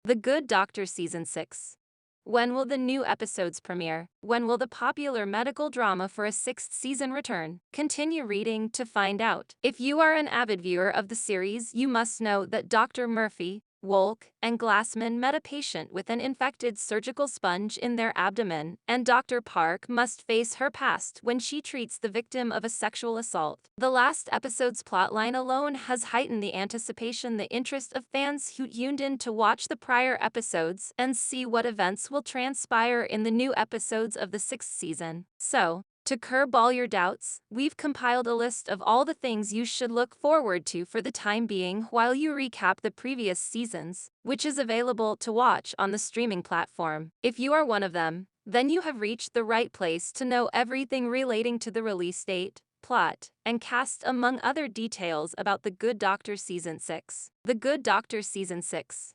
The Good Doctor Season 6. When will the new episodes premiere? When will the popular medical drama for a sixth season return? Continue reading to find out. If you are an avid viewer of the series, you must know that Dr. Murphy, Wolk, and Glassman met a patient with an infected surgical sponge in their abdomen, and Dr. Park must face her past when she treats the victim of a sexual assault. The last episode's plotline alone has heightened the anticipation, the interest of fans who tuned in to watch the prior episodes and see what events will transpire in the new episodes of the sixth season. So, to curb all your doubts, we've compiled a list of all the things you should look forward to for the time being while you recap the previous seasons, which is available to watch on the streaming platform. If you are one of them, then you have reached the right place to know everything relating to the release date, plot, and cast, among other details about The Good Doctor Season 6. The Good Doctor Season 6.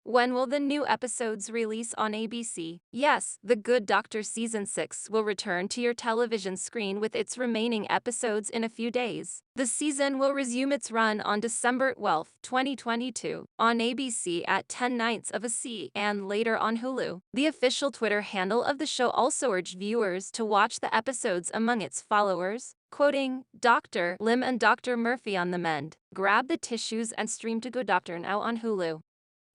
When will the new episodes release on ABC? Yes, The Good Doctor Season 6 will return to your television screen with its remaining episodes in a few days. The season will resume its run on December 12, 2022, on ABC at 10 nights of a C and later on Hulu. The official Twitter handle of the show also urged viewers to watch the episodes among its followers, quoting, "Dr. Lim and Dr. Murphy on the mend. Grab the tissues and stream To Good Doctor now on Hulu."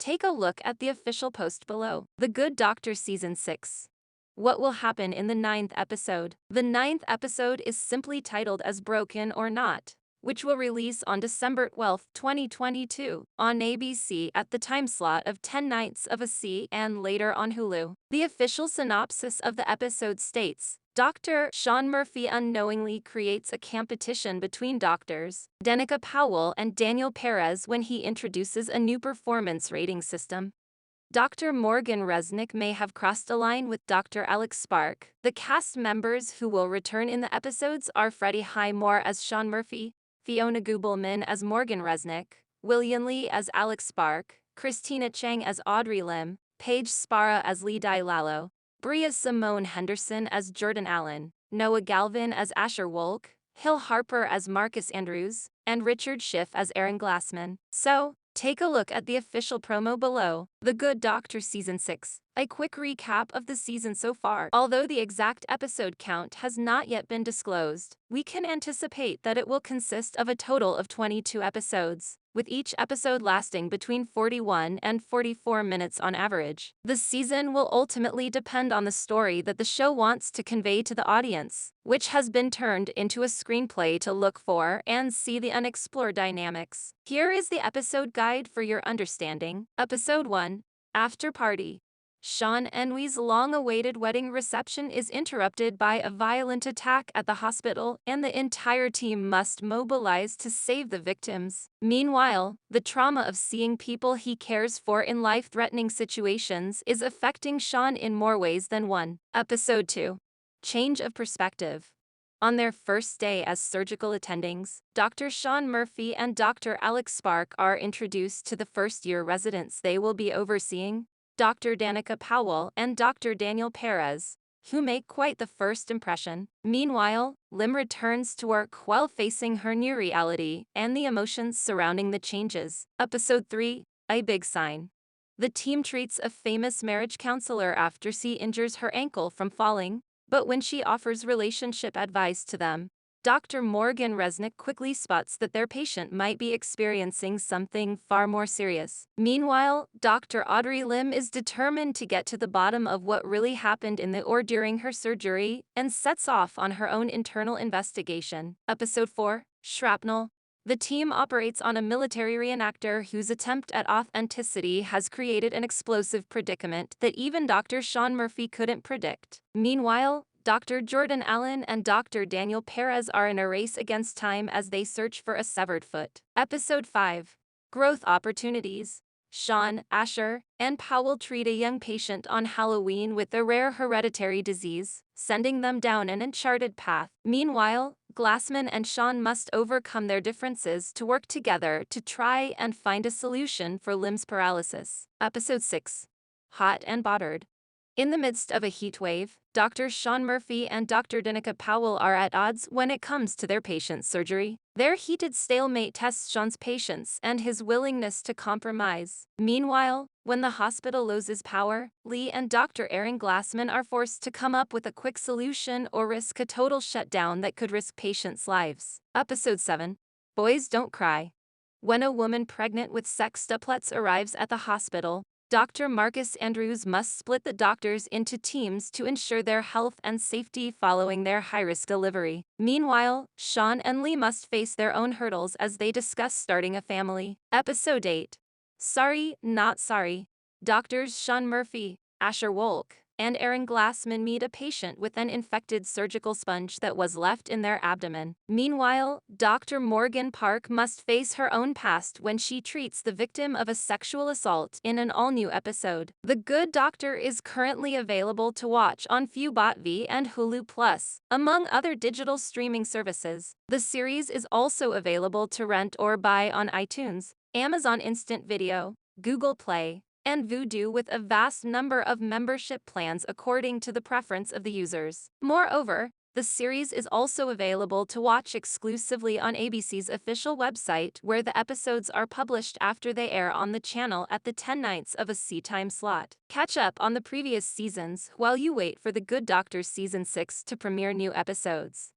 Take a look at the official post below. The Good Doctor Season 6. What will happen in the 9th episode? The 9th episode is simply titled as Broken or Not, which will release on December 12, 2022, on ABC at the time slot of 10 nights of a C and later on Hulu. The official synopsis of the episode states, Dr. Sean Murphy unknowingly creates a competition between doctors, Danica Powell and Daniel Perez, when he introduces a new performance rating system. Dr. Morgan Resnick may have crossed a line with Dr. Alex Spark. The cast members who will return in the episodes are Freddie Highmore as Sean Murphy, Fiona Gubelman as Morgan Resnick, William Lee as Alex Spark, Christina Chang as Audrey Lim, Paige Spara as Lee Dai Lalo, Bria Simone Henderson as Jordan Allen, Noah Galvin as Asher Wolk, Hill Harper as Marcus Andrews, and Richard Schiff as Aaron Glassman. So, take a look at the official promo below. The Good Doctor Season 6. A quick recap of the season so far. Although the exact episode count has not yet been disclosed, we can anticipate that it will consist of a total of 22 episodes, with each episode lasting between 41 and 44 minutes on average. The season will ultimately depend on the story that the show wants to convey to the audience, which has been turned into a screenplay to look for and see the unexplored dynamics. Here is the episode guide for your understanding. Episode 1. After Party. Sean Enwy's long-awaited wedding reception is interrupted by a violent attack at the hospital, and the entire team must mobilize to save the victims. Meanwhile, the trauma of seeing people he cares for in life-threatening situations is affecting Sean in more ways than one. Episode 2. Change of perspective. On their first day as surgical attendings, Dr. Sean Murphy and Dr. Alex Spark are introduced to the first-year residents they will be overseeing, Dr. Danica Powell and Dr. Daniel Perez, who make quite the first impression. Meanwhile, Lim returns to work while facing her new reality and the emotions surrounding the changes. Episode 3. A Big Sign. The team treats a famous marriage counselor after she injures her ankle from falling, but when she offers relationship advice to them, Dr. Morgan Resnick quickly spots that their patient might be experiencing something far more serious. Meanwhile, Dr. Audrey Lim is determined to get to the bottom of what really happened in the or during her surgery and sets off on her own internal investigation. Episode 4. Shrapnel. The team operates on a military reenactor whose attempt at authenticity has created an explosive predicament that even Dr. Sean Murphy couldn't predict. Meanwhile, Dr. Jordan Allen and Dr. Daniel Perez are in a race against time as they search for a severed foot. Episode 5. Growth Opportunities. Sean, Asher, and Powell treat a young patient on Halloween with a rare hereditary disease, sending them down an uncharted path. Meanwhile, Glassman and Sean must overcome their differences to work together to try and find a solution for Lim's paralysis. Episode 6. Hot and Bothered. In the midst of a heat wave, Dr. Sean Murphy and Dr. Danica Powell are at odds when it comes to their patient's surgery. Their heated stalemate tests Sean's patience and his willingness to compromise. Meanwhile, When the hospital loses power, Lee and Dr. Aaron Glassman are forced to come up with a quick solution or risk a total shutdown that could risk patients' lives. Episode 7. Boys Don't Cry. When a woman pregnant with sextuplets arrives at the hospital, Dr. Marcus Andrews must split the doctors into teams to ensure their health and safety following their high-risk delivery. Meanwhile, Sean and Lee must face their own hurdles as they discuss starting a family. Episode 8. Sorry, Not Sorry. Doctors Sean Murphy, Asher Wolk, and Aaron Glassman meet a patient with an infected surgical sponge that was left in their abdomen. Meanwhile, Dr. Morgan Park must face her own past when she treats the victim of a sexual assault in an all-new episode. The Good Doctor is currently available to watch on FuboTV and Hulu Plus, among other digital streaming services. The series is also available to rent or buy on iTunes, Amazon Instant Video, Google Play, and Vudu, with a vast number of membership plans according to the preference of the users. Moreover, the series is also available to watch exclusively on ABC's official website, where the episodes are published after they air on the channel at the 10 nights of a C-time slot. Catch up on the previous seasons while you wait for The Good Doctor Season 6 to premiere new episodes.